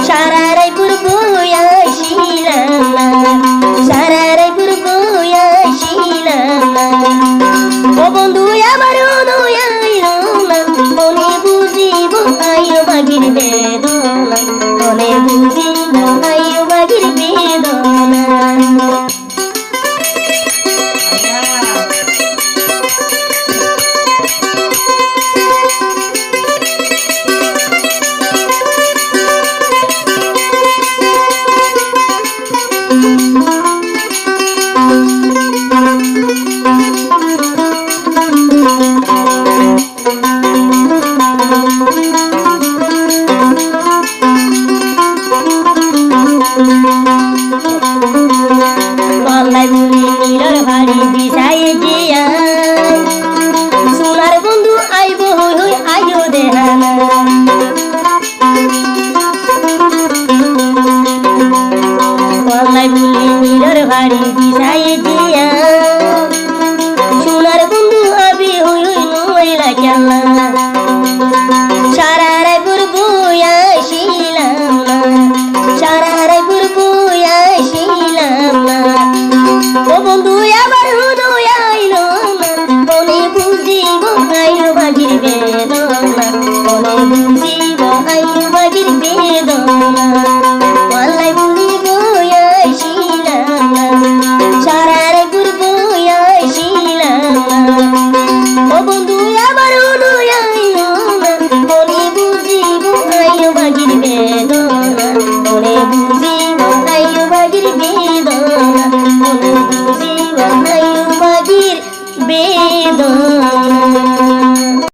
সারা রায়পুর বইয়াছিলাম না, সারা রায়পুর বইয়াছিলাম না। ও বন্ধু আমার নয়াইলো না, মনে বুঝিব আইও বাগির বেদনা, মনে বুঝিব আইও বাগির বেদনা। গলায় বুড়ি নীলর ভাড়ি বিছায়ে জিয়া, সোনার বন্ধু আইব হই হই আইও দেহানা। গলায় বুড়ি নীলর ভাড়ি বিছায়ে জিয়া, সোনার বন্ধু আবি হই হই নইলা কেলা। সারা রায়পুর বইয়াছিলাম না, সারা রায়পুর বইয়াছিলাম না। ও বন্ধু আবার নয়াইলো না, মনে বুঝিব আইও বাগির বেদনা, মনে বুঝিব আইও বাগির বেদনা। গলায় বুড়ি বইয়াছিলাম না, সারা রায়পুর বইয়াছিলাম না। ও বন্ধু আবার নয়াইলো না, মনে বুঝিব আইও বাগির বেদনা, মনে বুঝিব আইও বাগির বেদনা, মনে বুঝিব আইও বাগির বেদনা।